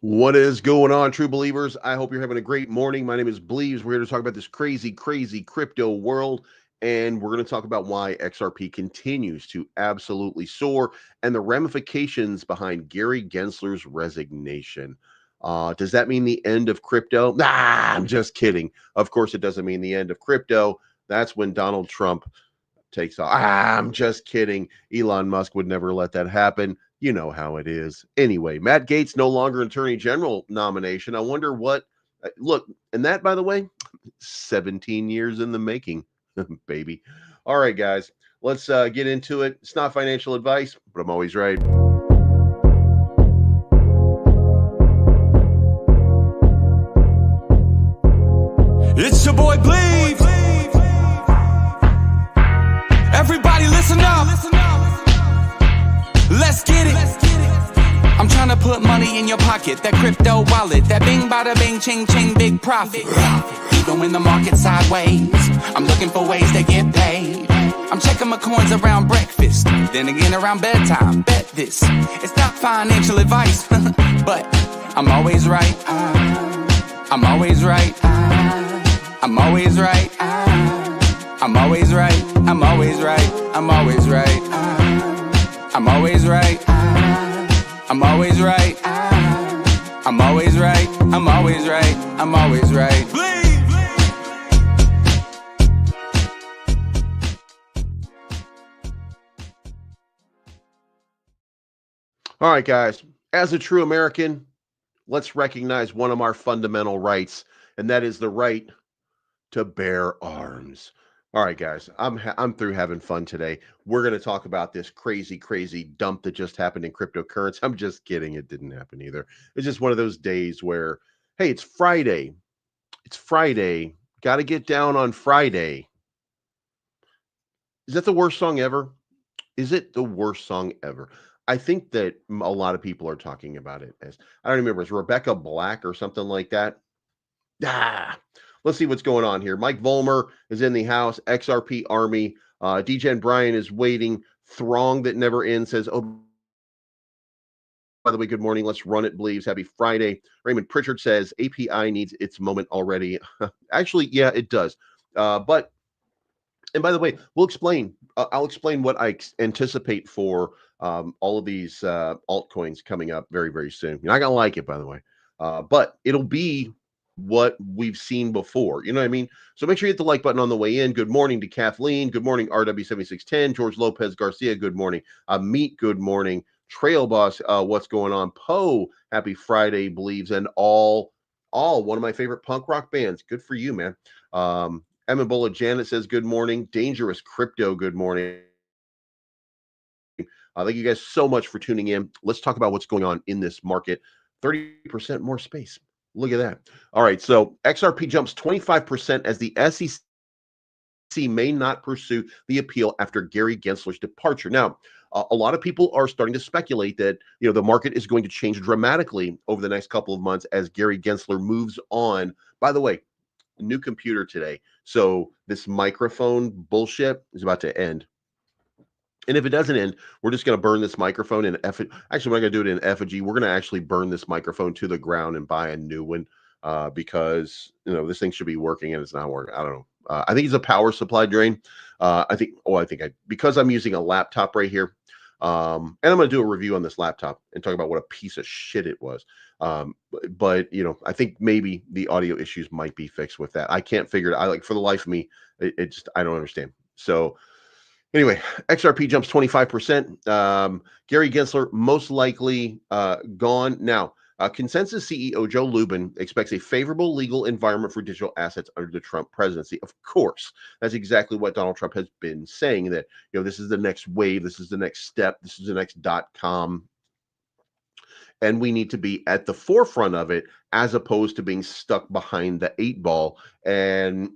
What is going on, true believers? I hope you're having a great morning. My name is Bleaves. We're here to talk about this crazy crypto world. And we're going to talk about why XRP continues to absolutely soar and the ramifications behind Gary Gensler's resignation. Does that mean the end of crypto? Nah, I'm just kidding. Of course, it doesn't mean the end of crypto. That's when Donald Trump takes off. I'm just kidding. Elon Musk would never let that happen. You know how it is. Anyway, Matt Gaetz no longer Attorney General nomination. I wonder what. Look, and that, by the way, 17 years in the making, baby. All right, guys, let's get into it. It's not financial advice, but I'm always right. It's your boy Bleav. Everybody listen up. Let's get it. I'm trying to put money in your pocket. That crypto wallet. That bing bada bing ching ching big profit. Even when the market's sideways, I'm looking for ways to get paid. I'm checking my coins around breakfast, then again around bedtime. Bet this, it's not financial advice, but I'm always right. I'm always right. I'm always right. I'm always right. I'm always right. I'm always right. I'm always right. I'm always right. I'm always right. I'm always right. I'm always right. All right, guys. As a true American, let's recognize one of our fundamental rights, and that is the right to bear arms. All right, guys, I'm through having fun today. We're going to talk about this crazy dump that just happened in cryptocurrency. I'm just kidding. It didn't happen either. It's just one of those days where, hey, it's Friday. It's Friday. Got to get down on Friday. Is that the worst song ever? Is it the worst song ever? I think that a lot of people are talking about it as, I don't remember, it's Rebecca Black or something like that. Ah, let's see what's going on here. Mike Volmer is in the house. XRP Army. DJ and Brian is waiting. Throng that never ends says, "Oh, by the way, good morning. Let's run it, Bleaves. Happy Friday." Raymond Pritchard says API needs its moment already. Actually, yeah, it does. But and by the way, we'll explain. I'll explain what I anticipate for all of these altcoins coming up very soon. You're not gonna like it, by the way, but it'll be what we've seen before. You know what I mean? So make sure you hit the like button on the way in. Good morning to Kathleen. Good morning, RW7610. George Lopez Garcia. Good morning. Meet. Good morning. Trail Boss. What's going on? Poe. Happy Friday, Believes, and all one of my favorite punk rock bands. Good for you, man. Emibola Janet says good morning. Dangerous Crypto, good morning. Thank you guys so much for tuning in. Let's talk about what's going on in this market. 30% more space. Look at that. All right, so XRP jumps 25% as the SEC may not pursue the appeal after Gary Gensler's departure. Now, a lot of people are starting to speculate that the market is going to change dramatically over the next couple of months as Gary Gensler moves on. By the way, new computer today. So this microphone bullshit is about to end. And if it doesn't end, we're just going to burn this microphone in effigy. Actually, we're not going to do it in effigy. We're going to actually burn this microphone to the ground and buy a new one because this thing should be working and it's not working. I don't know. I think it's a power supply drain. Because I'm using a laptop right here. And I'm going to do a review on this laptop and talk about what a piece of shit it was. But I think maybe the audio issues might be fixed with that. I can't figure it out. For the life of me, it just, I don't understand. So anyway, XRP jumps 25%. Gary Gensler most likely gone. Now, Consensus CEO Joe Lubin expects a favorable legal environment for digital assets under the Trump presidency. Of course, that's exactly what Donald Trump has been saying, that this is the next wave, this is the next step, this is the next .com, and we need to be at the forefront of it as opposed to being stuck behind the 8 ball. And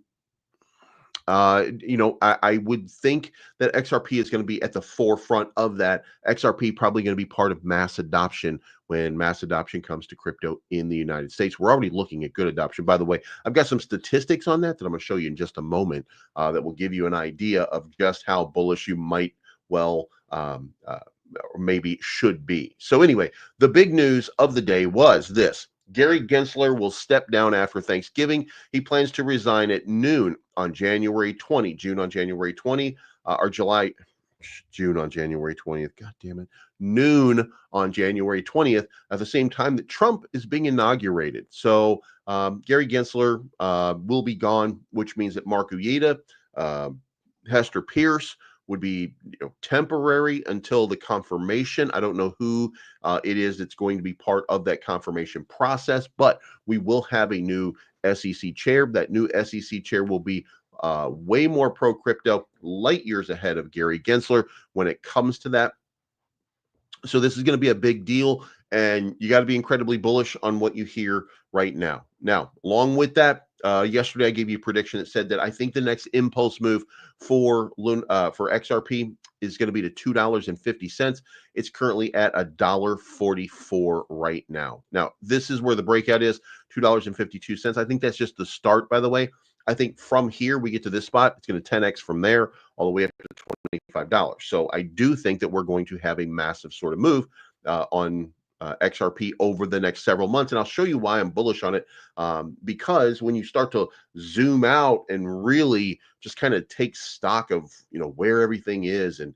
I would think that XRP is going to be at the forefront of that. XRP probably going to be part of mass adoption when mass adoption comes to crypto in the United States. We're already looking at good adoption. By the way, I've got some statistics on that I'm going to show you in just a moment that will give you an idea of just how bullish you might well or maybe should be. So anyway, the big news of the day was this. Gary Gensler will step down after Thanksgiving. He plans to resign at noon on January 20, June on January 20, or June on January 20th. God damn it. Noon on January 20th at the same time that Trump is being inaugurated. So Gary Gensler will be gone, which means that Mark Uyeda, Hester Pierce would be temporary until the confirmation. I don't know who it is that's going to be part of that confirmation process, but we will have a new SEC chair. That new SEC chair will be way more pro crypto, light years ahead of Gary Gensler when it comes to that. So this is going to be a big deal, and you got to be incredibly bullish on what you hear right now. Now, along with that, yesterday I gave you a prediction that said that I think the next impulse move for XRP is going to be to $2.50. It's currently at $1.44 right now. Now, this is where the breakout is, $2.52. I think that's just the start, by the way. I think from here we get to this spot, it's going to 10x from there all the way up to $25. So I do think that we're going to have a massive sort of move on XRP over the next several months. And I'll show you why I'm bullish on it. Because when you start to zoom out and really just kind of take stock of, where everything is and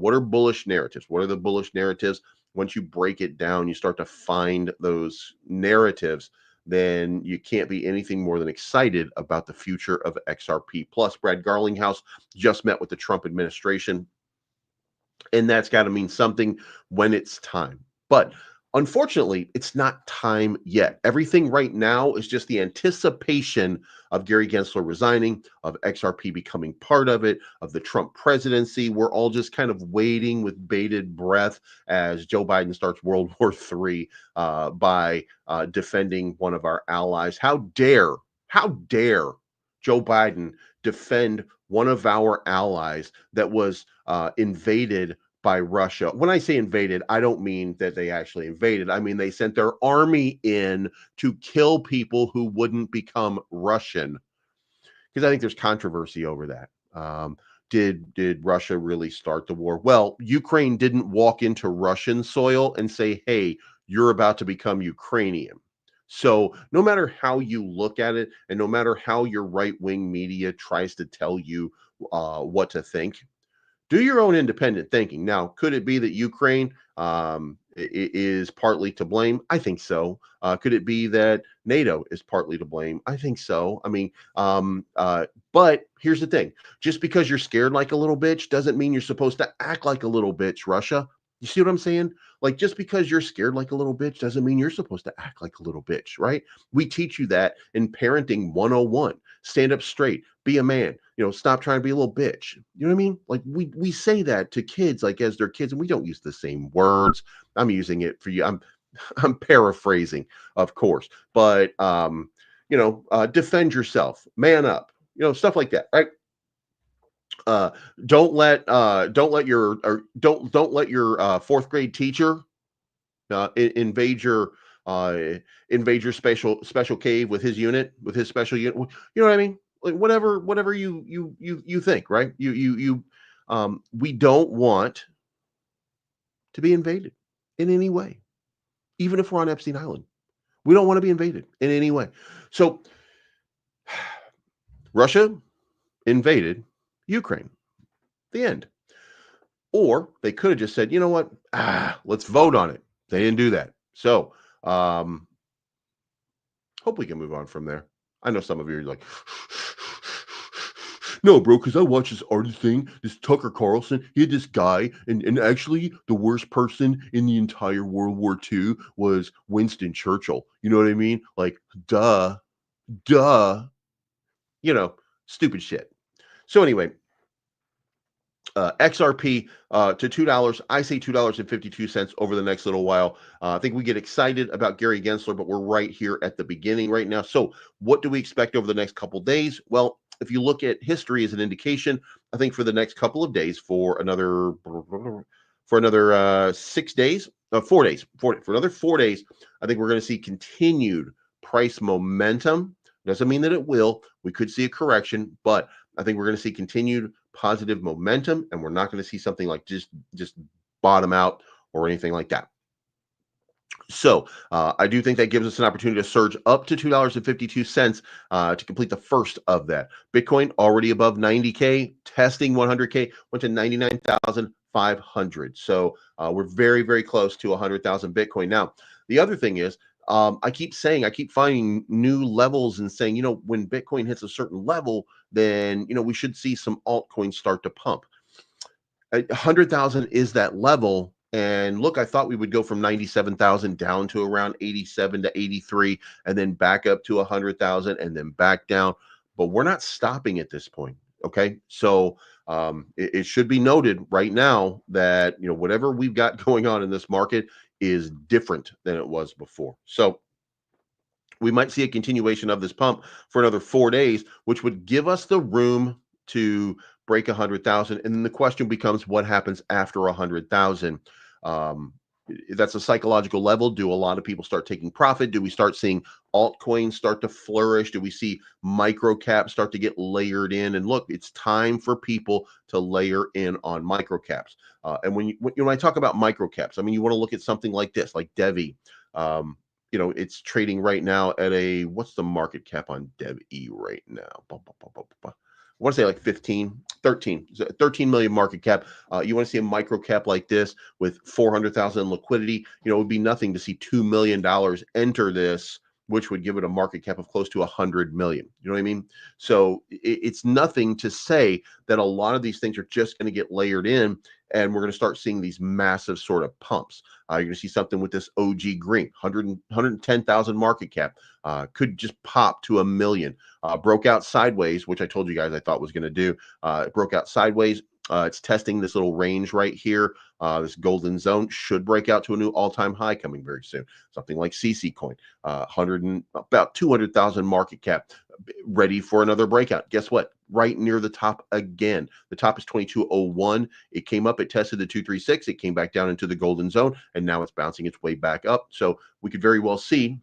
what are bullish narratives? What are the bullish narratives? Once you break it down, you start to find those narratives, then you can't be anything more than excited about the future of XRP. Plus, Brad Garlinghouse just met with the Trump administration, and that's got to mean something when it's time. But unfortunately, it's not time yet. Everything right now is just the anticipation of Gary Gensler resigning, of XRP becoming part of it, of the Trump presidency. We're all just kind of waiting with bated breath as Joe Biden starts World War III by defending one of our allies. How dare Joe Biden defend one of our allies that was invaded by Russia? When I say invaded, I don't mean that they actually invaded. I mean, they sent their army in to kill people who wouldn't become Russian. Because I think there's controversy over that. Did Russia really start the war? Well, Ukraine didn't walk into Russian soil and say, hey, you're about to become Ukrainian. So no matter how you look at it, and no matter how your right-wing media tries to tell you what to think, do your own independent thinking. Now, could it be that Ukraine is partly to blame? I think so. Could it be that NATO is partly to blame? I think so. I mean, but here's the thing. Just because you're scared like a little bitch doesn't mean you're supposed to act like a little bitch, Russia. You see what I'm saying? Like, just because you're scared like a little bitch doesn't mean you're supposed to act like a little bitch, right? We teach you that in Parenting 101. Stand up straight, be a man, stop trying to be a little bitch. You know what I mean? Like, we say that to kids, like as they're kids, and we don't use the same words. I'm using it for you. I'm paraphrasing, of course, but defend yourself, man up, stuff like that, right? Don't let your fourth grade teacher invade your special cave with his special unit. You know what I mean? Like, whatever you think, right? We don't want to be invaded in any way, even if we're on Epstein Island. We don't want to be invaded in any way. So Russia invaded Ukraine. The end. Or they could have just said, you know what? Let's vote on it. They didn't do that. So hope we can move on from there. I know some of you are like, no, bro, because I watched this artist thing, this Tucker Carlson. He had this guy, and actually the worst person in the entire World War II was Winston Churchill. You know what I mean? Like, duh, stupid shit. So anyway, XRP to $2. I say $2.52 over the next little while. I think we get excited about Gary Gensler, but we're right here at the beginning right now. So what do we expect over the next couple days? Well, if you look at history as an indication, I think for the next couple of days, for another 6 days, 4 days, for another 4 days, I think we're going to see continued price momentum. Doesn't mean that it will. We could see a correction, but I think we're going to see continued positive momentum, and we're not going to see something like just bottom out or anything like that. So I do think that gives us an opportunity to surge up to $2.52 to complete the first of that. Bitcoin already above 90K, testing 100K, went to 99,500. So we're very, very close to 100,000 Bitcoin. Now, the other thing is, I keep finding new levels and saying, when Bitcoin hits a certain level, then, we should see some altcoins start to pump. 100,000 is that level. And look, I thought we would go from 97,000 down to around 87 to 83, and then back up to 100,000 and then back down. But we're not stopping at this point. Okay. So it should be noted right now that, whatever we've got going on in this market is different than it was before. So we might see a continuation of this pump for another 4 days, which would give us the room to break 100,000. And then the question becomes, what happens after 100,000? That's a psychological level. Do a lot of people start taking profit? Do we start seeing altcoins start to flourish? Do we see micro caps start to get layered in? And look, it's time for people to layer in on micro caps. And when I talk about micro caps, I mean, you want to look at something like this, like Devi. It's trading right now at what's the market cap on DevE right now? I want to say like 13 million market cap. You want to see a micro cap like this with 400,000 in liquidity, it would be nothing to see $2 million enter this, which would give it a market cap of close to 100 million. You know what I mean? So it's nothing to say that a lot of these things are just going to get layered in, and we're going to start seeing these massive sort of pumps. You're going to see something with this OG Green, 110,000 market cap, could just pop to 1 million. Broke out sideways, which I told you guys I thought was going to do. It broke out sideways. It's testing this little range right here. This golden zone should break out to a new all-time high coming very soon. Something like CC Coin, about 200,000 market cap, ready for another breakout. Guess what? Right near the top again. The top is 2201. It came up, it tested the 236. It came back down into the golden zone, and now it's bouncing its way back up. So we could very well see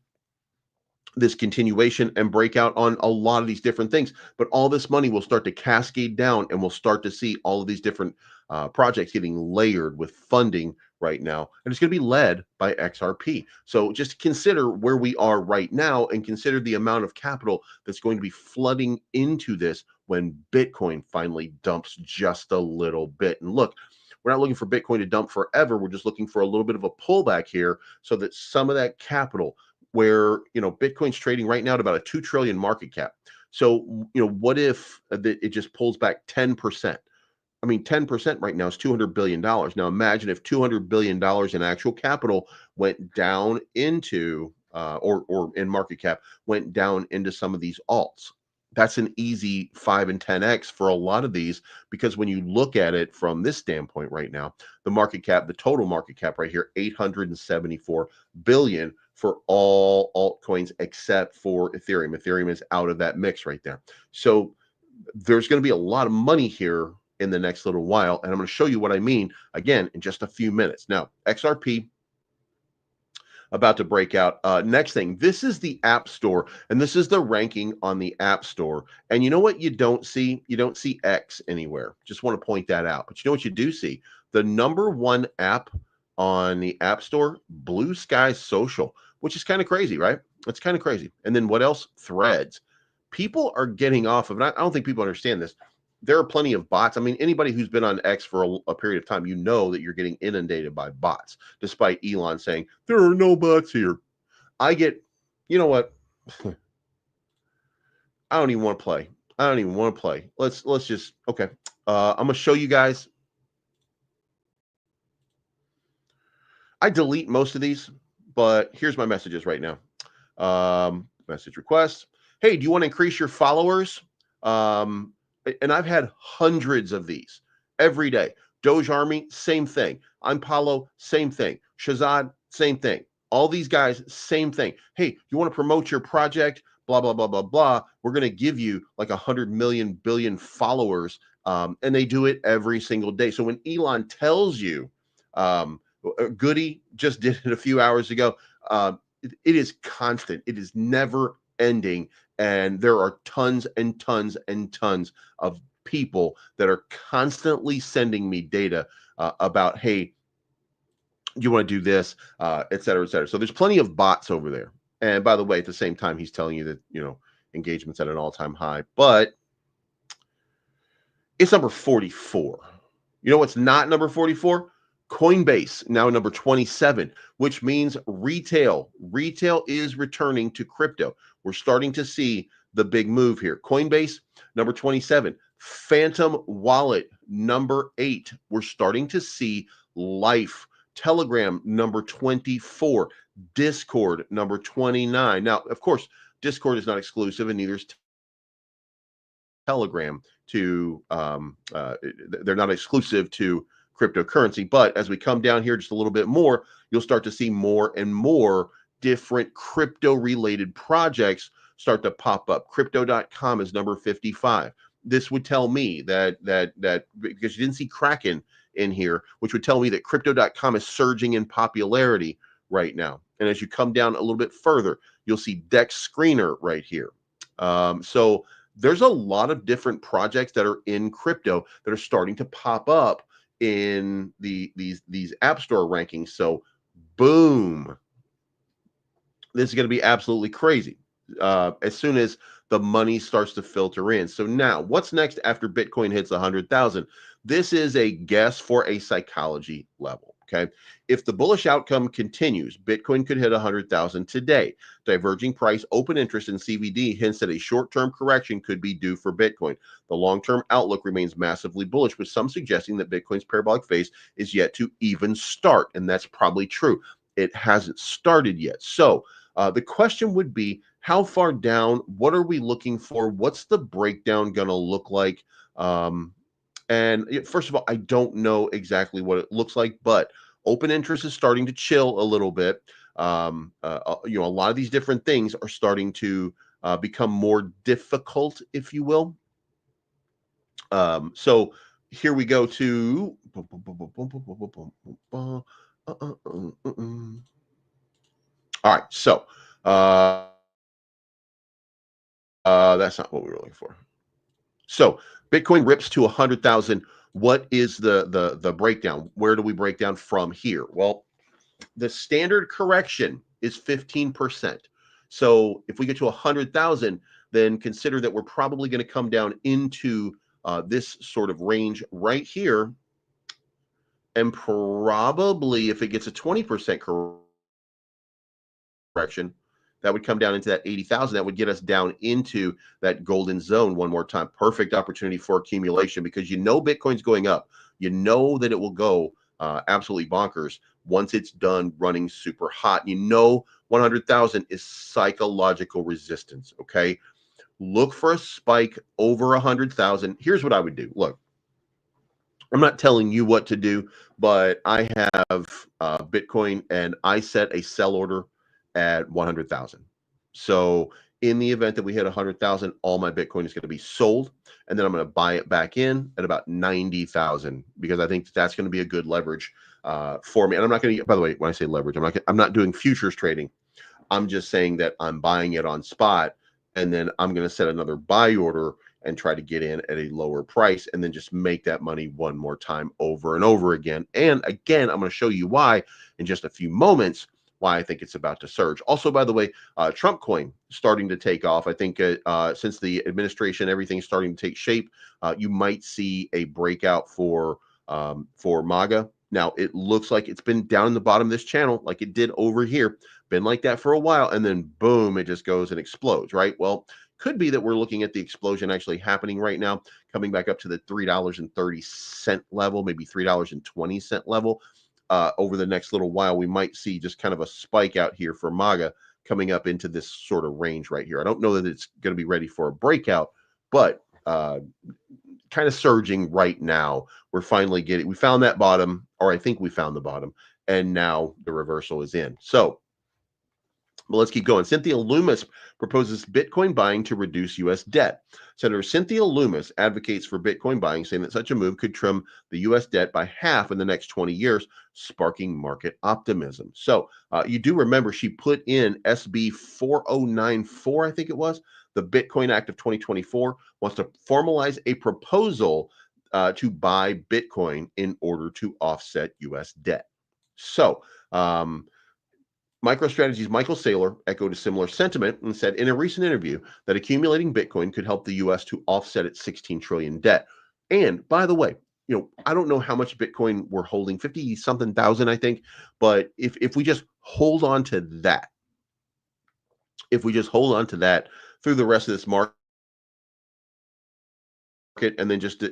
this continuation and breakout on a lot of these different things, but all this money will start to cascade down, and we'll start to see all of these different projects getting layered with funding right now, and it's going to be led by XRP. So just consider where we are right now, and consider the amount of capital that's going to be flooding into this when Bitcoin finally dumps just a little bit. And look, we're not looking for Bitcoin to dump forever. We're just looking for a little bit of a pullback here, so that some of that capital, where Bitcoin's trading right now at about a 2 trillion market cap. So what if it just pulls back 10%? I mean, 10% right now is $200 billion. Now imagine if $200 billion in actual capital went down into or in market cap went down into some of these alts. That's an easy 5 and 10x for a lot of these, because when you look at it from this standpoint right now, the total market cap right here, 874 billion for all altcoins except for Ethereum. Ethereum is out of that mix right there. So there's going to be a lot of money here in the next little while, and I'm going to show you what I mean again in just a few minutes. Now, XRP about to break out. Next thing, this is the App Store, and this is the ranking on the App Store. And you know what you don't see? You don't see X anywhere. Just want to point that out. But you know what you do see? The #1 app on the App Store, Blue Sky Social, which is kind of crazy, right? It's kind of crazy. And then what else? Threads. People are getting off of, and I don't think people understand this. There are plenty of bots. I mean, anybody who's been on X for a period of time, that you're getting inundated by bots, despite Elon saying, there are no bots here. You know what? I don't even want to play. Let's just, okay. I'm going to show you guys. I delete most of these, but here's my messages right now. Message requests. Hey, do you want to increase your followers? And I've had hundreds of these every day. Doge Army, same thing. I'm Paulo, same thing. Shazad, same thing. All these guys, same thing. Hey, you want to promote your project? Blah, blah, blah, blah, blah. We're going to give you like 100 million billion followers. And they do it every single day. So when Elon tells you, Goody just did it a few hours ago, it is constant. It is never ending. And there are tons and tons and tons of people that are constantly sending me data about, hey, you want to do this, et cetera, et cetera. So there's plenty of bots over there. And by the way, at the same time, he's telling you that, engagement's at an all-time high, but it's number 44. You know what's not number 44? Coinbase, now number 27, which means retail. Retail is returning to crypto. We're starting to see the big move here. Coinbase, number 27. Phantom Wallet, number 8. We're starting to see life. Telegram, number 24. Discord, number 29. Now, of course, Discord is not exclusive, and neither is Telegram to they're not exclusive to cryptocurrency. But as we come down here just a little bit more, you'll start to see more and more different crypto related projects start to pop up. Crypto.com is number 55. This would tell me that because you didn't see Kraken in here, which would tell me that crypto.com is surging in popularity right now. And as you come down a little bit further, you'll see Dex Screener right here. So there's a lot of different projects that are in crypto that are starting to pop up in these app store rankings. So boom, this is going to be absolutely crazy as soon as the money starts to filter in. So now what's next after Bitcoin hits 100,000? This is a guess for a psychology level. Okay. If the bullish outcome continues, Bitcoin could hit 100,000 today. Diverging price, open interest in CVD hints that a short-term correction could be due for Bitcoin. The long-term outlook remains massively bullish, with some suggesting that Bitcoin's parabolic phase is yet to even start. And that's probably true. It hasn't started yet. So the question would be, how far down? What are we looking for? What's the breakdown going to look like? And first of all, I don't know exactly what it looks like, but open interest is starting to chill a little bit. A lot of these different things are starting to become more difficult, if you will. So here we go to. All right, so that's not what we were looking for. So Bitcoin rips to 100,000. What is the breakdown? Where do we break down from here? Well, the standard correction is 15%. So if we get to 100,000, then consider that we're probably going to come down into this sort of range right here. And probably if it gets a 20% correction, that would come down into that 80,000. That would get us down into that golden zone one more time. Perfect opportunity for accumulation, because Bitcoin's going up. You know that it will go absolutely bonkers once it's done running super hot. 100,000 is psychological resistance. Okay, look for a spike over 100,000. Here's what I would do. Look, I'm not telling you what to do, but I have Bitcoin, and I set a sell order at 100,000. So in the event that we hit 100,000, all my Bitcoin is going to be sold, and then I'm going to buy it back in at about 90,000, because I think that's going to be a good leverage for me. And I'm not going to. By the way, when I say leverage, I'm not doing futures trading. I'm just saying that I'm buying it on spot, and then I'm going to set another buy order and try to get in at a lower price, and then just make that money one more time over and over again. And again, I'm going to show you why in just a few moments, why I think it's about to surge. Also, by the way, Trump coin starting to take off. I think since the administration, everything's starting to take shape. You might see a breakout for MAGA. Now, it looks like it's been down in the bottom of this channel, like it did over here. Been like that for a while, and then boom, it just goes and explodes, right? Well, could be that we're looking at the explosion actually happening right now, coming back up to the $3.30 level, maybe $3.20 level. Over the next little while, we might see just kind of a spike out here for MAGA coming up into this sort of range right here. I don't know that it's going to be ready for a breakout, but kind of surging right now. We found that bottom, or I think we found the bottom, and now the reversal is in. So, but let's keep going. Cynthia Loomis proposes Bitcoin buying to reduce U.S. debt. Senator Cynthia Loomis advocates for Bitcoin buying, saying that such a move could trim the U.S. debt by half in the next 20 years, sparking market optimism. So you do remember she put in SB 4094, I think it was, the Bitcoin Act of 2024, wants to formalize a proposal to buy Bitcoin in order to offset U.S. debt. So, MicroStrategy's Michael Saylor echoed a similar sentiment and said in a recent interview that accumulating Bitcoin could help the U.S. to offset its 16 trillion debt. And by the way, I don't know how much Bitcoin we're holding, 50 something thousand, I think. But if we just hold on to that, through the rest of this market, and then just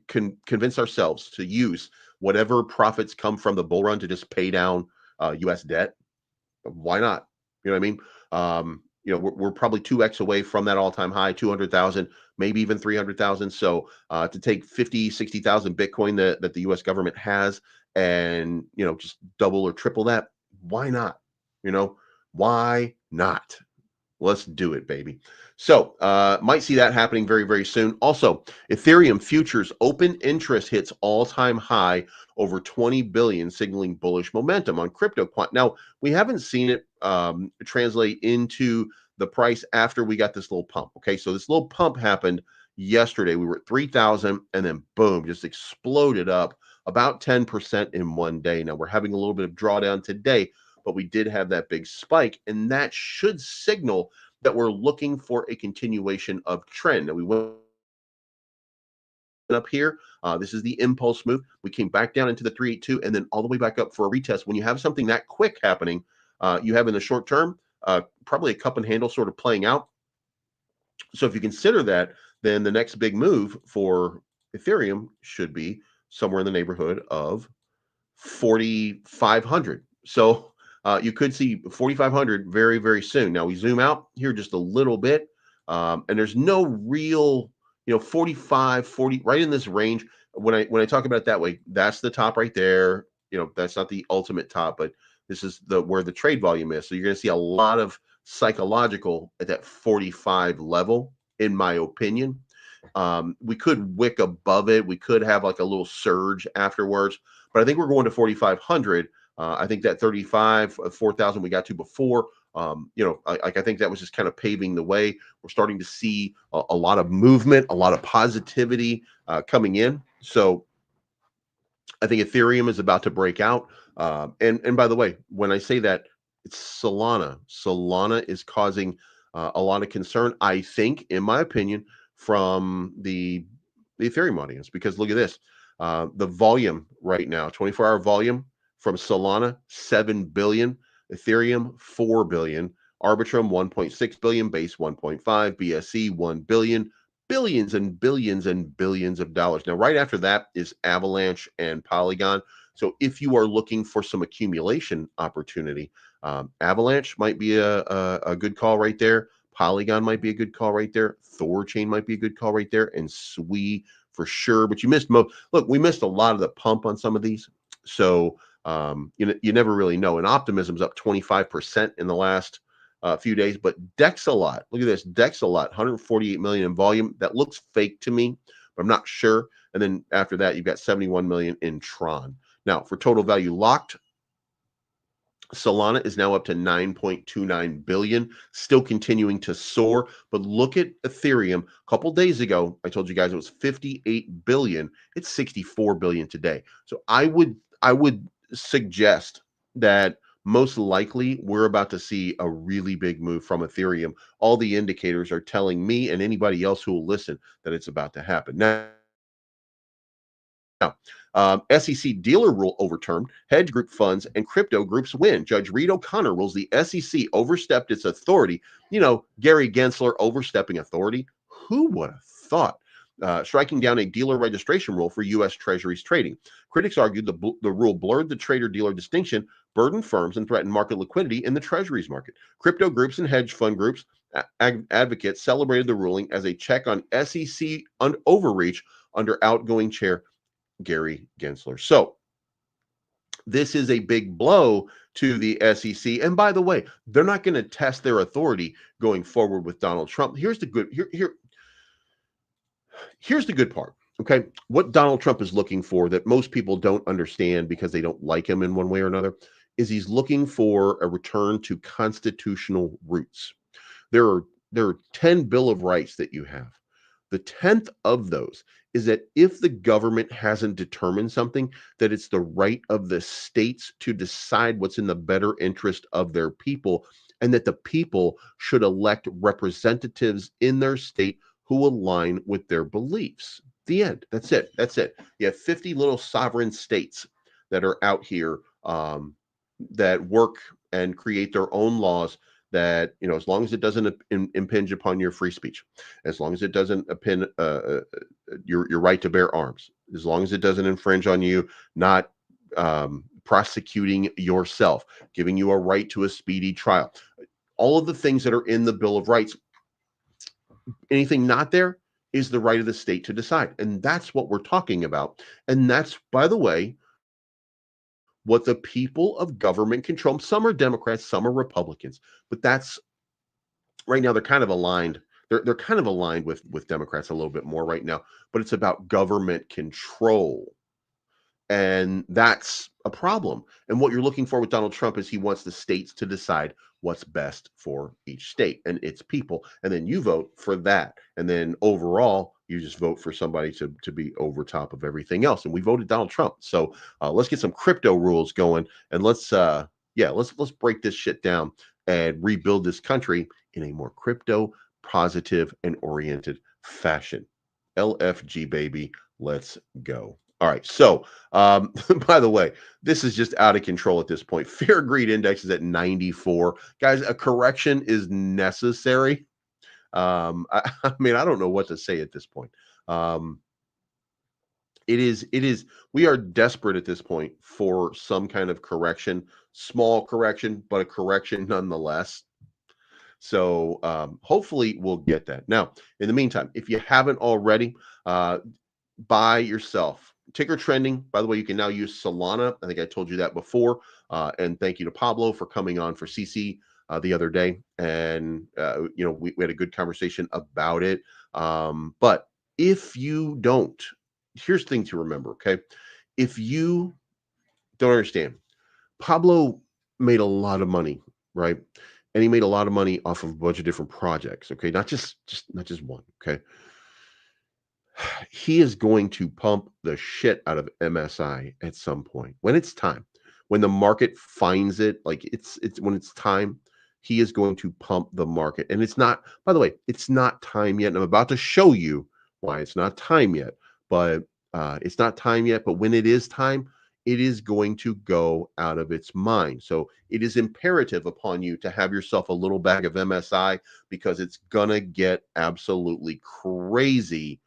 convince ourselves to use whatever profits come from the bull run to just pay down U.S. debt, why not? You know what I mean? We're probably 2x away from that all-time high, 200,000, maybe even 300,000. So to take 50, 60,000 Bitcoin that the US government has and, just double or triple that, why not? Why not? Let's do it, baby. So might see that happening very, very soon. Also, Ethereum futures open interest hits all-time high over 20 billion, signaling bullish momentum on crypto. Now, we haven't seen it translate into the price after we got this little pump. Okay, so this little pump happened yesterday. We were at 3,000 and then boom, just exploded up about 10% in one day. Now we're having a little bit of drawdown today, but we did have that big spike, and that should signal that we're looking for a continuation of trend. Now we went up here. This is the impulse move. We came back down into the 382 and then all the way back up for a retest. When you have something that quick happening, you have in the short term, probably a cup and handle sort of playing out. So if you consider that, then the next big move for Ethereum should be somewhere in the neighborhood of 4,500. So you could see 4,500 very, very soon. Now we zoom out here just a little bit, and there's no real, 45, 40, right in this range. When I talk about it that way, that's the top right there. That's not the ultimate top, but this is where the trade volume is. So you're going to see a lot of psychological at that 45 level, in my opinion. We could wick above it. We could have like a little surge afterwards, but I think we're going to 4,500. I think that 35, 4,000 we got to before, I think that was just kind of paving the way. We're starting to see a lot of movement, a lot of positivity coming in. So I think Ethereum is about to break out. And by the way, when I say that, it's Solana. Solana is causing a lot of concern, I think, in my opinion, from the Ethereum audience, because look at this. The volume right now, 24-hour volume from Solana, 7 billion, Ethereum, 4 billion, Arbitrum, 1.6 billion, Base, 1.5, BSC, 1 billion, billions and billions and billions of dollars. Now, right after that is Avalanche and Polygon. So if you are looking for some accumulation opportunity, Avalanche might be a good call right there. Polygon might be a good call right there. Thorchain might be a good call right there. And Sui for sure. But you missed look, we missed a lot of the pump on some of these. So you never really know. And Optimism's up 25% in the last few days. But Dexalot, look at this. Dexalot, 148 million in volume. That looks fake to me, but I'm not sure. And then after that, you've got 71 million in Tron. Now, for total value locked, Solana is now up to 9.29 billion, still continuing to soar. But look at Ethereum. A couple days ago, I told you guys it was 58 billion. It's 64 billion today. So I would suggest that most likely we're about to see a really big move from Ethereum. All the indicators are telling me and anybody else who will listen that it's about to happen. Now, SEC dealer rule overturned, hedge group funds and crypto groups win. Judge Reed O'Connor rules the SEC overstepped its authority. Gary Gensler overstepping authority. Who would have thought? Striking down a dealer registration rule for U.S. Treasuries trading. Critics argued the rule blurred the trader-dealer distinction, burdened firms, and threatened market liquidity in the Treasuries market. Crypto groups and hedge fund groups advocates celebrated the ruling as a check on SEC overreach under outgoing chair Gary Gensler. So this is a big blow to the SEC. And by the way, they're not going to test their authority going forward with Donald Trump. Here's the good part. Okay. What Donald Trump is looking for that most people don't understand because they don't like him in one way or another is he's looking for a return to constitutional roots. There are 10 Bill of Rights that you have. The 10th of those is that if the government hasn't determined something, that it's the right of the states to decide what's in the better interest of their people, and that the people should elect representatives in their state who align with their beliefs. The end. That's it. That's it. You have 50 little sovereign states that are out here, that work and create their own laws that, as long as it doesn't impinge upon your free speech, as long as it doesn't impinge your right to bear arms, as long as it doesn't infringe on you not prosecuting yourself, giving you a right to a speedy trial, all of the things that are in the Bill of Rights. Anything not there is the right of the state to decide, and that's what we're talking about. And that's, by the way, what the people of government control. Some are Democrats, some are Republicans, but that's right now they're kind of aligned. They're kind of aligned with Democrats a little bit more right now, but it's about government control. And that's a problem. And what you're looking for with Donald Trump is he wants the states to decide what's best for each state and its people. And then you vote for that. And then overall, you just vote for somebody to be over top of everything else. And we voted Donald Trump. So let's get some crypto rules going, and let's break this shit down and rebuild this country in a more crypto positive and oriented fashion. LFG baby, let's go. All right. So, by the way, this is just out of control at this point. Fear greed index is at 94. Guys, a correction is necessary. I mean, I don't know what to say at this point. We are desperate at this point for some kind of correction, small correction, but a correction nonetheless. So hopefully we'll get that. Now, in the meantime, if you haven't already, buy yourself. Ticker trending. By the way, you can now use Solana. I think I told you that before. And thank you to Pablo for coming on for CC the other day. And, we had a good conversation about it. But if you don't, here's the thing to remember, okay? If you don't understand, Pablo made a lot of money, right? And he made a lot of money off of a bunch of different projects, okay? Not just one, okay? He is going to pump the shit out of MSI at some point when it's time. When the market finds it, like it's when it's time, he is going to pump the market. And it's not, by the way, it's not time yet. And I'm about to show you why it's not time yet. But it's not time yet. But when it is time, it is going to go out of its mind. So it is imperative upon you to have yourself a little bag of MSI, because it's gonna get absolutely crazy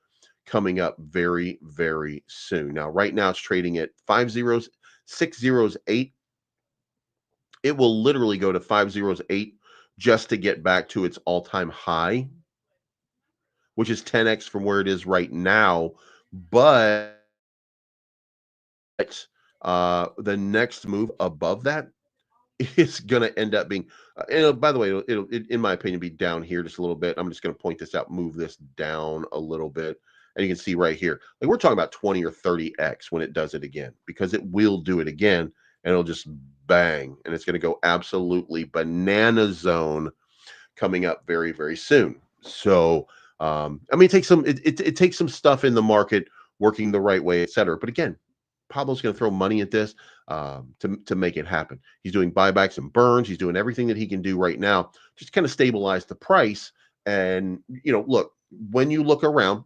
coming up very, very soon. Now, right now it's trading at 50, 608. It will literally go to 508 just to get back to its all-time high, which is 10x from where it is right now. But the next move above that is going to end up being, by the way, it'll, in my opinion, be down here just a little bit. I'm just going to point this out, move this down a little bit. And you can see right here, like we're talking about 20 or 30x when it does it again, because it will do it again and it'll just bang. And it's going to go absolutely banana zone coming up very, very soon. So, I mean, it takes some stuff in the market working the right way, et cetera. But again, Pablo's going to throw money at this to make it happen. He's doing buybacks and burns. He's doing everything that he can do right now just to kind of stabilize the price. And, look, when you look around,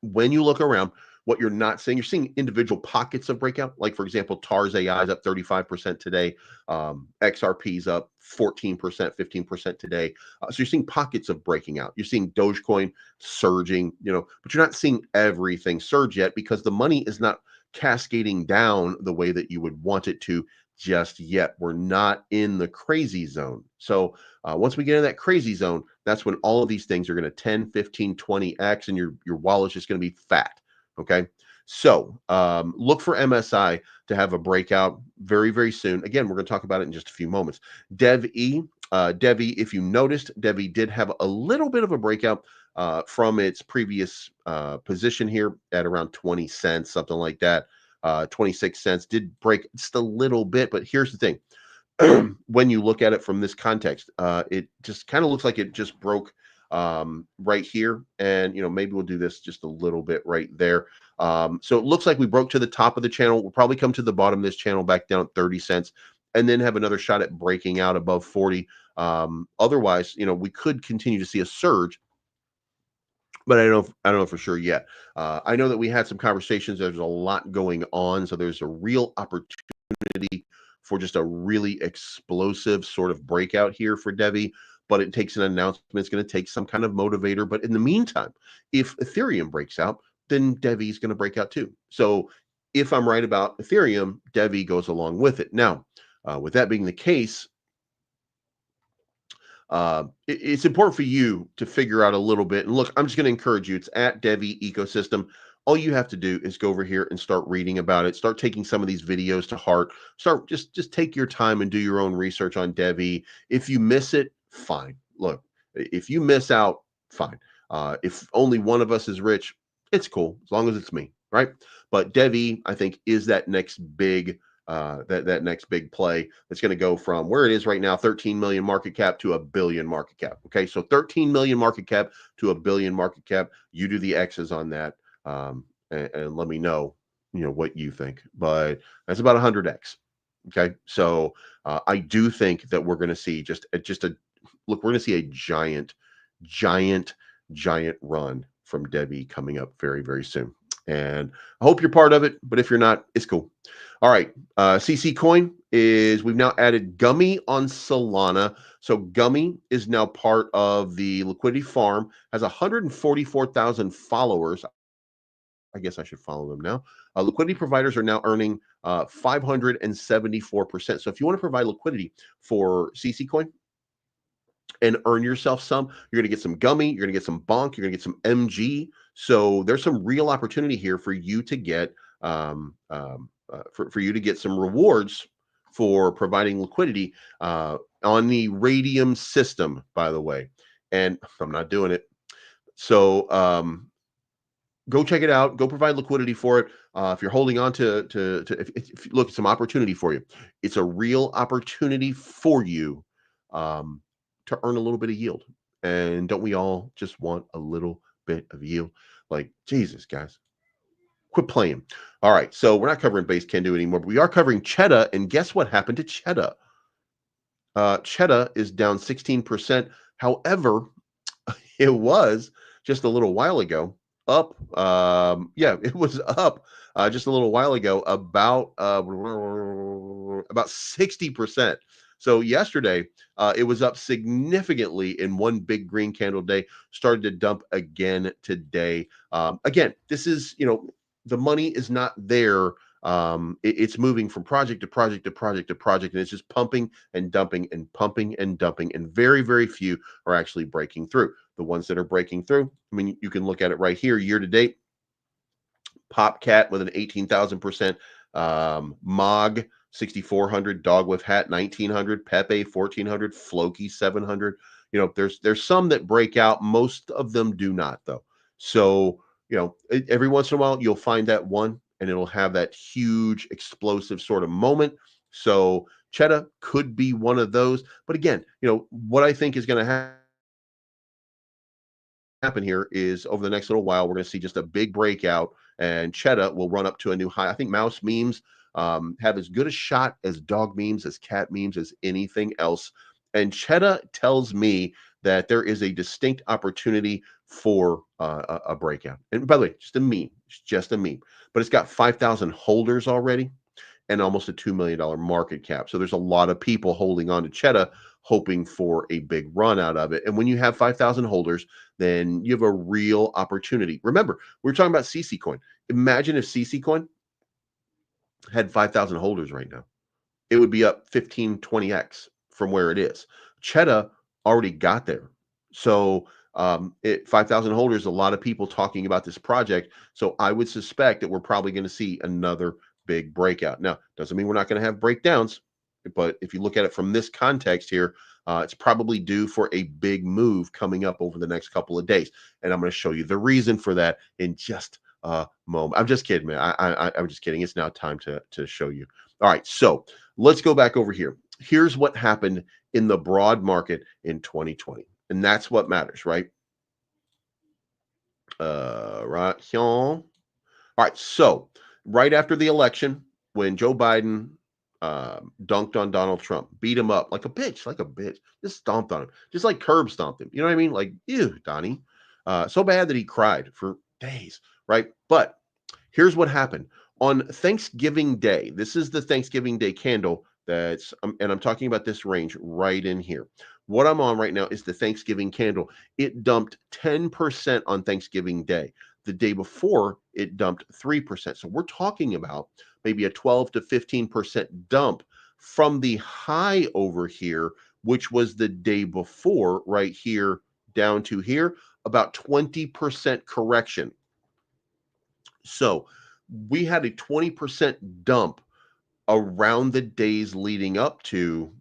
what you're not seeing, you're seeing individual pockets of breakout. Like, for example, TARS AI is up 35% today. XRP is up 14%, 15% today. So you're seeing pockets of breaking out. You're seeing Dogecoin surging, but you're not seeing everything surge yet, because the money is not cascading down the way that you would want it to just yet. We're not in the crazy zone. So once we get in that crazy zone, that's when all of these things are going to 10, 15, 20x, and your wallet's just going to be fat. Okay. So look for MSI to have a breakout very, very soon. Again, we're going to talk about it in just a few moments. DevE, if you noticed, DevE did have a little bit of a breakout from its previous position here at around 20 cents, something like that. 26 cents, did break just a little bit. But here's the thing. When you look at it from this context, it just kind of looks like it just broke right here. And, maybe we'll do this just a little bit right there. So it looks like we broke to the top of the channel. We'll probably come to the bottom of this channel back down at 30 cents and then have another shot at breaking out above 40. Otherwise, we could continue to see a surge, but I don't know for sure yet. I know that we had some conversations. There's a lot going on, so there's a real opportunity for just a really explosive sort of breakout here for Devi. But it takes an announcement. It's going to take some kind of motivator. But in the meantime, if Ethereum breaks out, then Devi is going to break out too. So if I'm right about Ethereum, Devi goes along with it. Now, with that being the case, it's important for you to figure out a little bit. And look, I'm just going to encourage you. It's at Devi Ecosystem. All you have to do is go over here and start reading about it. Start taking some of these videos to heart. Start just take your time and do your own research on Devi. If you miss it, fine. Look, if you miss out, fine. If only one of us is rich, it's cool as long as it's me, right? But Devi, I think, is that next big that next big play that's going to go from where it is right now, 13 million market cap to $1 billion market cap. Okay, so 13 million market cap to $1 billion market cap. You do the X's on that, and let me know, what you think. But that's about 100x. Okay, so I do think that we're going to see just a look. We're going to see a giant run from Devi coming up very, very soon. And I hope you're part of it, but if you're not, it's cool. All right, CC Coin we've now added Gummy on Solana. So Gummy is now part of the liquidity farm, has 144,000 followers. I guess I should follow them now. Liquidity providers are now earning 574%. So if you want to provide liquidity for CC Coin and earn yourself some, you're going to get some Gummy, you're going to get some Bonk, you're going to get some MG. So there's some real opportunity here for you to get for you to get some rewards for providing liquidity on the Radium system, by the way. And I'm not doing it. So go check it out. Go provide liquidity for it. If you're holding on to if you look, it's some opportunity for you. It's a real opportunity for you to earn a little bit of yield. And don't we all just want a little bit of yield? Like, Jesus, guys, quit playing. All right, so we're not covering base can do anymore, but we are covering Cheddar. And guess what happened to Cheddar? Cheddar is down 16%. However, it was just a little while ago up. It was up just a little while ago about 60%. So yesterday, it was up significantly in one big green candle day, started to dump again today. Again, this is, the money is not there. It's moving from project to project to project to project, and it's just pumping and dumping and pumping and dumping, and very, very few are actually breaking through. The ones that are breaking through, I mean, you can look at it right here, year to date. Popcat with an 18,000%, Mog 6,400, Dog with Hat 1,900, Pepe 1,400, Floki 700. There's some that break out. Most of them do not, though. So every once in a while you'll find that one, and it'll have that huge explosive sort of moment. So Cheddar could be one of those. But again, what I think is going to happen here is over the next little while, we're going to see just a big breakout, and Cheddar will run up to a new high. I think mouse memes have as good a shot as dog memes, as cat memes, as anything else. And Cheddar tells me that there is a distinct opportunity for a breakout. And by the way, just a meme. It's just a meme. But it's got 5,000 holders already and almost a $2 million market cap. So there's a lot of people holding on to Cheddar, hoping for a big run out of it. And when you have 5,000 holders, then you have a real opportunity. Remember, we're talking about CC Coin. Imagine if CC Coin had 5,000 holders right now. It would be up 15, 20x from where it is. Cheddar already got there. So 5,000 holders, a lot of people talking about this project. So I would suspect that we're probably going to see another big breakout. Now, doesn't mean we're not going to have breakdowns, but if you look at it from this context here, it's probably due for a big move coming up over the next couple of days. And I'm going to show you the reason for that in just a moment. I'm just kidding, man. I'm just kidding. It's now time to show you. All right, so let's go back over here. Here's what happened in the broad market in 2020. And that's what matters, right? Right here. All right. So right after the election, when Joe Biden dunked on Donald Trump, beat him up like a bitch, just stomped on him, just like curb stomped him. You know what I mean? Like, ew, Donnie. So bad that he cried for days, right? But here's what happened on Thanksgiving Day. This is the Thanksgiving Day candle and I'm talking about this range right in here. What I'm on right now is the Thanksgiving candle. It dumped 10% on Thanksgiving Day. The day before, it dumped 3%. So we're talking about maybe a 12 to 15% dump from the high over here, which was the day before, right here down to here, about 20% correction. So we had a 20% dump around the days leading up to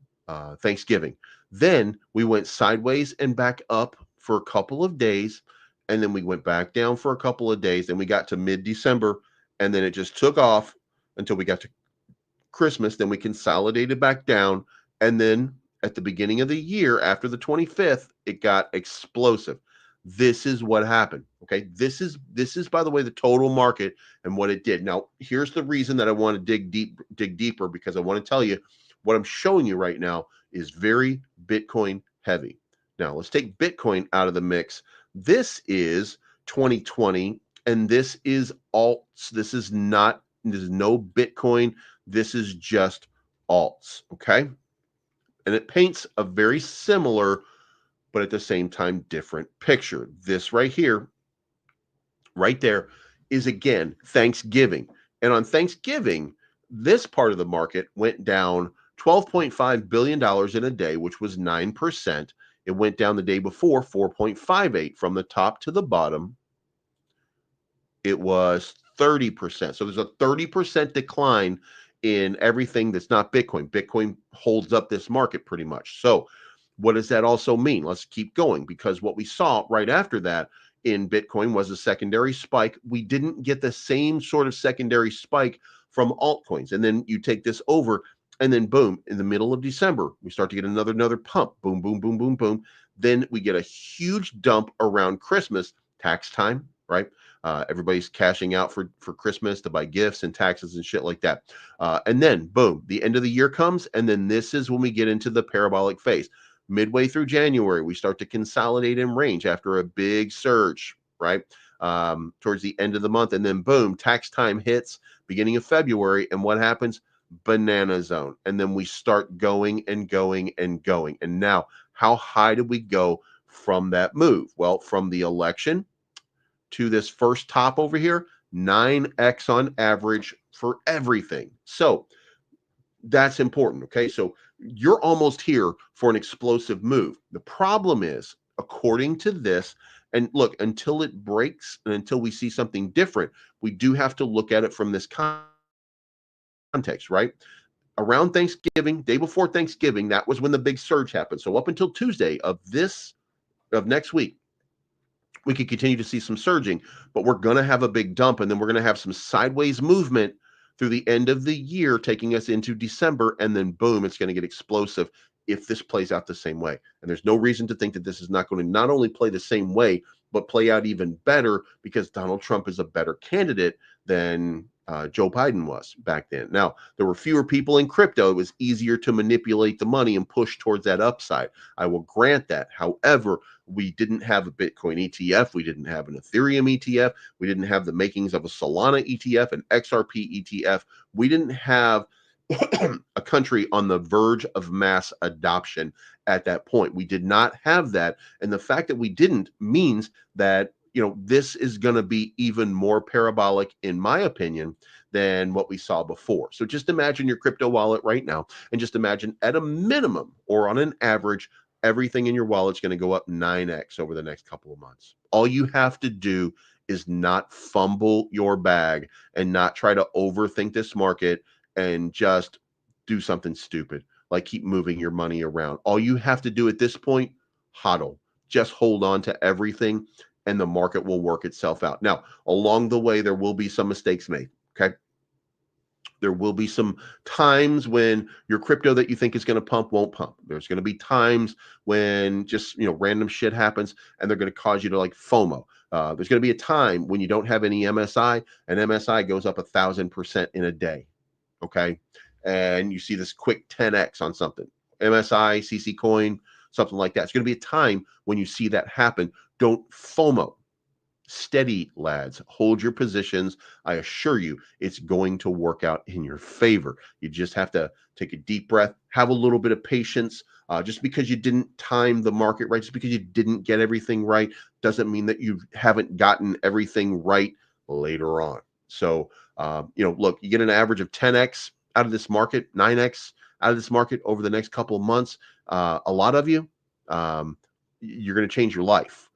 Thanksgiving. Then we went sideways and back up for a couple of days. And then we went back down for a couple of days. Then we got to mid December. And then it just took off until we got to Christmas. Then we consolidated back down. And then at the beginning of the year, after the 25th, it got explosive. This is what happened. Okay. This is by the way, the total market and what it did. Now, here's the reason that I want to dig deeper, because I want to tell you what I'm showing you right now is very Bitcoin heavy. Now, let's take Bitcoin out of the mix. This is 2020, and this is alts. There's no Bitcoin. This is just alts. Okay. And it paints a very similar, but at the same time, different picture. This right here, right there, is again Thanksgiving. And on Thanksgiving, this part of the market went down $12.5 billion in a day, which was 9%. It went down the day before 4.58 from the top to the bottom. It was 30%. So there's a 30% decline in everything that's not Bitcoin. Bitcoin holds up this market pretty much. So what does that also mean? Let's keep going, because what we saw right after that in Bitcoin was a secondary spike. We didn't get the same sort of secondary spike from altcoins. And then you take this over, and then boom, in the middle of December, we start to get another pump. Boom, boom, boom, boom, boom. Then we get a huge dump around Christmas, tax time, right? Everybody's cashing out for Christmas to buy gifts and taxes and shit like that. And then boom, the end of the year comes, and then this is when we get into the parabolic phase. Midway through January, we start to consolidate in range after a big surge, right? Towards the end of the month. And then boom, tax time hits beginning of February. And what happens? Banana zone. And then we start going and going and going. And now, how high did we go from that move? Well, from the election to this first top over here, 9x on average for everything. So that's important. Okay. So you're almost here for an explosive move. The problem is, according to this, and look, until it breaks and until we see something different, we do have to look at it from this context, right? Around Thanksgiving, day before Thanksgiving, that was when the big surge happened. So up until Tuesday of next week, we could continue to see some surging, but we're going to have a big dump, and then we're going to have some sideways movement through the end of the year, taking us into December, and then boom, it's going to get explosive if this plays out the same way. And there's no reason to think that this is not going to not only play the same way, but play out even better, because Donald Trump is a better candidate than Joe Biden was back then. Now, there were fewer people in crypto. It was easier to manipulate the money and push towards that upside. I will grant that. However, we didn't have a Bitcoin ETF. We didn't have an Ethereum ETF. We didn't have the makings of a Solana ETF, an XRP ETF. We didn't have a country on the verge of mass adoption at that point. We did not have that. And the fact that we didn't means that, this is going to be even more parabolic, in my opinion, than what we saw before. So just imagine your crypto wallet right now, and just imagine at a minimum or on an average, everything in your wallet's going to go up 9x over the next couple of months. All you have to do is not fumble your bag and not try to overthink this market and just do something stupid, like keep moving your money around. All you have to do at this point, hodl. Just hold on to everything, and the market will work itself out. Now, along the way, there will be some mistakes made, okay? There will be some times when your crypto that you think is going to pump won't pump. There's going to be times when just random shit happens and they're going to cause you to like FOMO. There's going to be a time when you don't have any MSI and MSI goes up 1,000% in a day. Okay, and you see this quick 10x on something, MSI, CC coin, something like that. It's going to be a time when you see that happen. Don't FOMO. Steady, lads. Hold your positions. I assure you, it's going to work out in your favor. You just have to take a deep breath, have a little bit of patience. Just because you didn't time the market right, just because you didn't get everything right, doesn't mean that you haven't gotten everything right later on. So, look, you get an average of 10x out of this market, 9x out of this market over the next couple of months. A lot of you, you're going to change your life.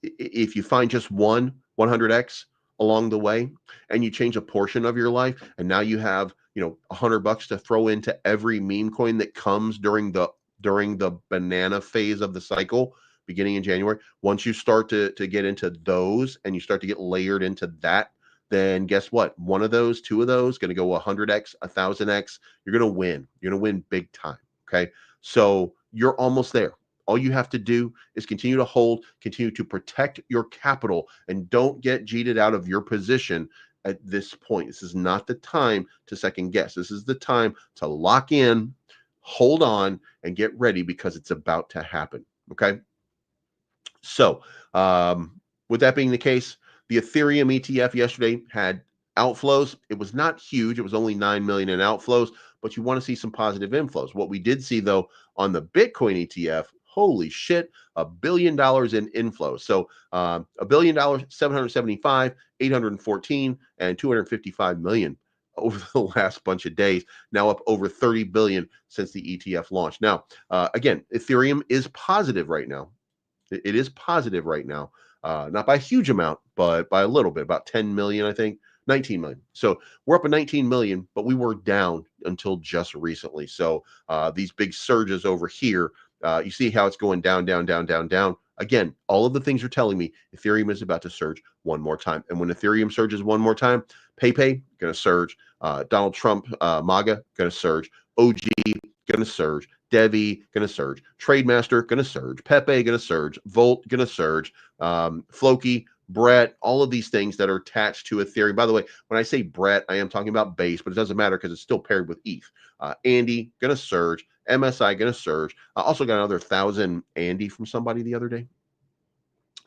If you find just 100x along the way and you change a portion of your life, and now you have $100 to throw into every meme coin that comes during the banana phase of the cycle beginning in January. Once you start to get into those and you start to get layered into that, then guess what? One of those, two of those, going to go 100x, 1,000x. You're going to win. You're going to win big time. Okay, so you're almost there. All you have to do is continue to hold, continue to protect your capital, and don't get cheated out of your position at this point. This is not the time to second guess. This is the time to lock in, hold on, and get ready because it's about to happen. Okay. So, with that being the case, the Ethereum ETF yesterday had outflows. It was not huge. It was only 9 million in outflows, but you want to see some positive inflows. What we did see though on the Bitcoin ETF, holy shit, $1 billion in inflows. So $1 billion, 775, 814, and 255 million over the last bunch of days. Now up over 30 billion since the ETF launched. Now, again, Ethereum is positive right now. It is positive right now, not by a huge amount, but by a little bit, about 10 million, I think, 19 million. So we're up at 19 million, but we were down until just recently. So these big surges over here, you see how it's going down, down, down, down, down. Again, all of the things are telling me Ethereum is about to surge one more time. And when Ethereum surges one more time, PayPay going to surge. Donald Trump, MAGA, going to surge. OG, going to surge. Devi going to surge. Trademaster going to surge. Pepe going to surge. Volt going to surge. Floki, Brett, all of these things that are attached to Ethereum. By the way, when I say Brett, I am talking about base, but it doesn't matter because it's still paired with ETH. Andy going to surge. MSI going to surge. I also got another 1,000 Andy from somebody the other day.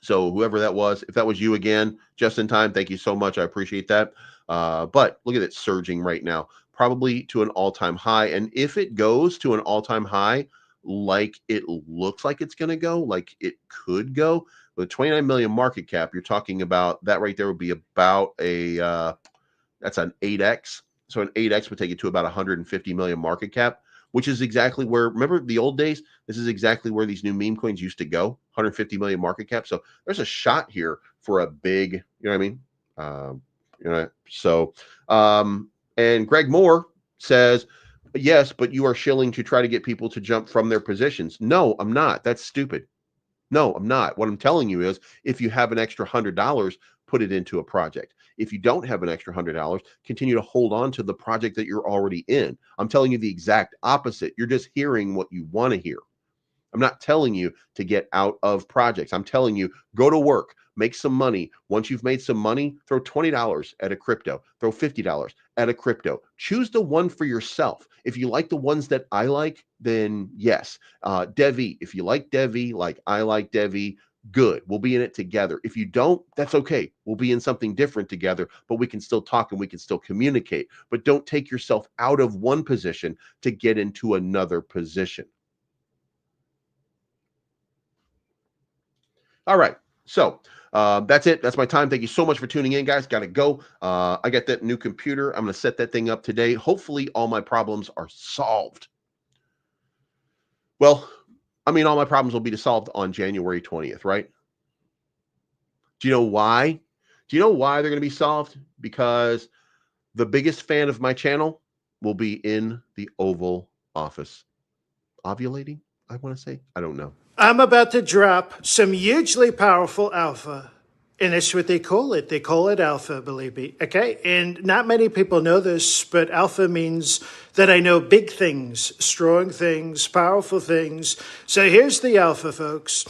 So whoever that was, if that was you again, just in time, thank you so much. I appreciate that. But look at it surging right now, probably to an all-time high. And if it goes to an all-time high, like it looks like it's going to go, like it could go, with 29 million market cap, you're talking about that right there would be about that's an 8x. So an 8x would take it to about 150 million market cap, which is exactly where, remember the old days? This is exactly where these new meme coins used to go, 150 million market cap. So there's a shot here for a big, you know what I mean? So, and Greg Moore says, yes, but you are shilling to try to get people to jump from their positions. No, I'm not. That's stupid. No, I'm not. What I'm telling you is if you have an extra $100, put it into a project. If you don't have an extra $100, continue to hold on to the project that you're already in. I'm telling you the exact opposite. You're just hearing what you want to hear. I'm not telling you to get out of projects. I'm telling you, go to work, make some money. Once you've made some money, throw $20 at a crypto, throw $50 at a crypto. Choose the one for yourself. If you like the ones that I like, then yes. Devi, if you like Devi, like I like Devi, good. We'll be in it together. If you don't, that's okay. We'll be in something different together, but we can still talk and we can still communicate. But don't take yourself out of one position to get into another position. All right. So that's it. That's my time. Thank you so much for tuning in, guys. Got to go. I got that new computer. I'm going to set that thing up today. Hopefully all my problems are solved. Well, I mean, all my problems will be solved on January 20th, right? Do you know why? Do you know why they're going to be solved? Because the biggest fan of my channel will be in the Oval Office. Ovulating, I want to say. I don't know. I'm about to drop some hugely powerful alpha. And that's what they call it. They call it alpha, believe me. Okay. And not many people know this, but alpha means that I know big things, strong things, powerful things. So here's the alpha, folks.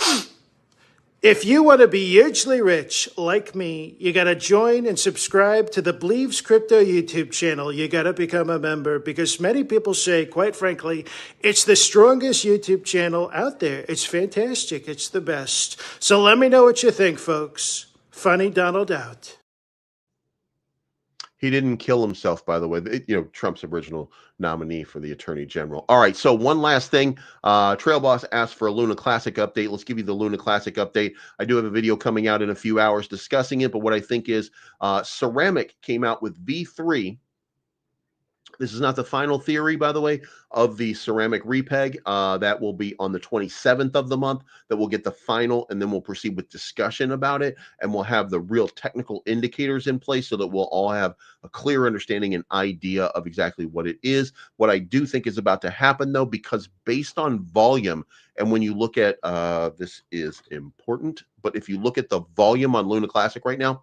If you want to be hugely rich like me, you got to join and subscribe to the Believes Crypto YouTube channel. You got to become a member because many people say, quite frankly, it's the strongest YouTube channel out there. It's fantastic. It's the best. So let me know what you think, folks. Funny Donald out. He didn't kill himself, by the way. Trump's original nominee for the attorney general. All right, so one last thing. Trail Boss asked for a Luna Classic update. Let's give you the Luna Classic update. I do have a video coming out in a few hours discussing it, but what I think is Ceramic came out with V3. This is not the final theory, by the way, of the ceramic repeg. That will be on the 27th of the month that we'll get the final, and then we'll proceed with discussion about it, and we'll have the real technical indicators in place so that we'll all have a clear understanding and idea of exactly what it is. What I do think is about to happen, though, because based on volume, and when you look at, this is important, but if you look at the volume on Luna Classic right now,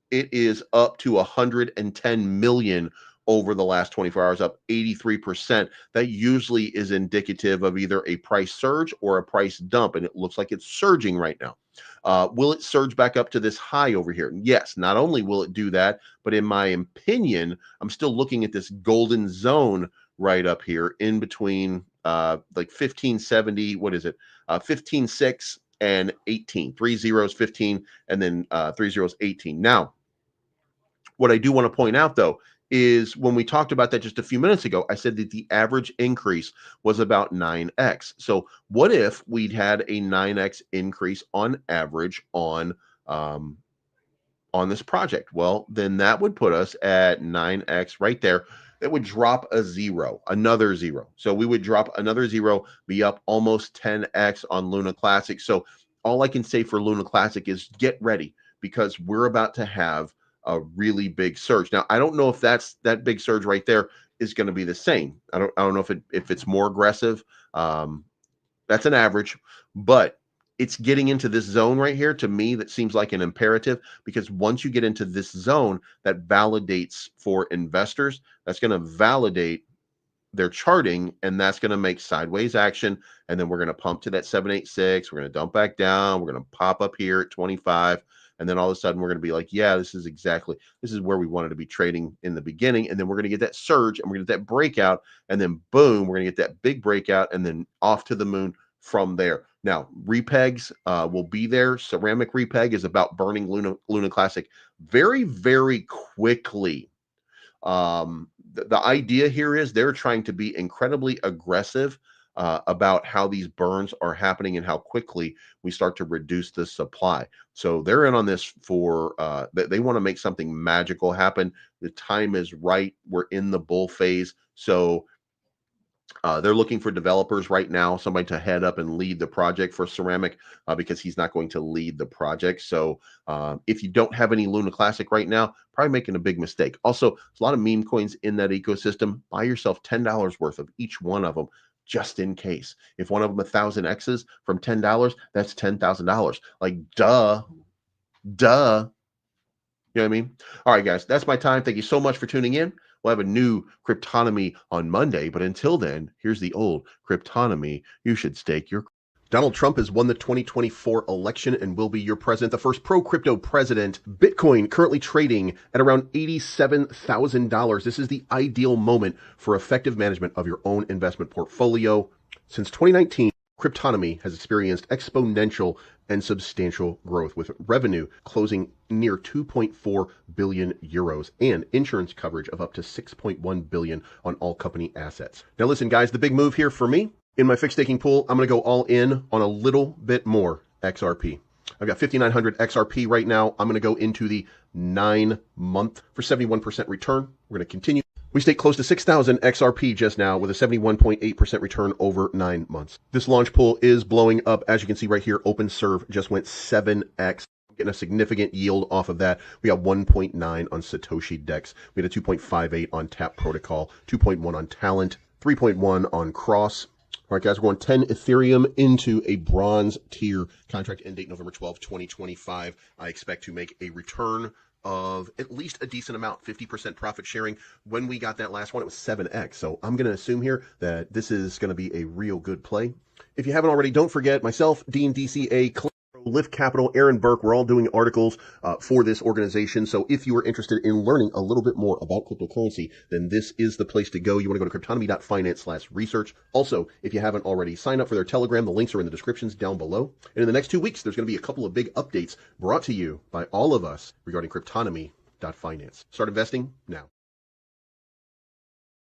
it is up to 110 million over the last 24 hours, up 83%. That usually is indicative of either a price surge or a price dump, and it looks like it's surging right now. Will it surge back up to this high over here? Yes, not only will it do that, but in my opinion, I'm still looking at this golden zone right up here in between like 1570, what is it? 15.6 and 18. 3 zeros, 15, and then 3 zeros, 18. Now, what I do want to point out, though, is when we talked about that just a few minutes ago, I said that the average increase was about 9x. So what if we'd had a 9x increase on average on this project? Well, then that would put us at 9x right there. That would drop a zero, another zero. So we would drop another zero, be up almost 10x on Luna Classic. So all I can say for Luna Classic is get ready, because we're about to have a really big surge. Now, I don't know if that big surge right there is going to be the same. I don't know if it's more aggressive. That's an average, but it's getting into this zone right here. To me, that seems like an imperative, because once you get into this zone, that validates for investors. That's going to validate their charting, and that's going to make sideways action. And then we're going to pump to that 786. We're going to dump back down. We're going to pop up here at 25. And then all of a sudden we're going to be like, yeah, this is where we wanted to be trading in the beginning. And then we're going to get that surge, and we're going to get that breakout, and then boom, we're going to get that big breakout, and then off to the moon from there. Now, repegs will be there. Ceramic repeg is about burning Luna Classic very, very quickly. The idea here is they're trying to be incredibly aggressive about how these burns are happening and how quickly we start to reduce the supply. So they're in on this for, they want to make something magical happen. The time is right. We're in the bull phase. So they're looking for developers right now, somebody to head up and lead the project for Ceramic, because he's not going to lead the project. So if you don't have any Luna Classic right now, probably making a big mistake. Also, there's a lot of meme coins in that ecosystem. Buy yourself $10 worth of each one of them, just in case. If one of them 1,000 X's from $10, that's $10,000. Like, duh. You know what I mean? All right, guys, that's my time. Thank you so much for tuning in. We'll have a new Cryptonomy on Monday, but until then, here's the old Cryptonomy. You should stake your... Donald Trump has won the 2024 election and will be your president, the first pro-crypto president. Bitcoin currently trading at around $87,000. This is the ideal moment for effective management of your own investment portfolio. Since 2019, Cryptonomy has experienced exponential and substantial growth, with revenue closing near 2.4 billion euros and insurance coverage of up to 6.1 billion on all company assets. Now listen, guys, the big move here for me, in my fixed staking pool, I'm going to go all in on a little bit more XRP. I've got 5,900 XRP right now. I'm going to go into the 9-month for 71% return. We're going to continue. We stayed close to 6,000 XRP just now with a 71.8% return over 9 months. This launch pool is blowing up. As you can see right here, OpenServe just went 7x. Getting a significant yield off of that. We got 1.9 on Satoshi Dex. We had a 2.58 on Tap Protocol, 2.1 on Talent, 3.1 on Cross, All right, guys, we're going 10 Ethereum into a bronze tier contract, end date November 12, 2025. I expect to make a return of at least a decent amount, 50% profit sharing. When we got that last one, it was 7x. So I'm going to assume here that this is going to be a real good play. If you haven't already, don't forget myself, Dean DCA, Lift Capital, Aaron Burke, we're all doing articles for this organization. So if you are interested in learning a little bit more about cryptocurrency, then this is the place to go. You want to go to Cryptonomy.finance/research. Also, if you haven't already, sign up for their Telegram. The links are in the descriptions down below. And in the next 2 weeks, there's going to be a couple of big updates brought to you by all of us regarding Cryptonomy.finance. Start investing now.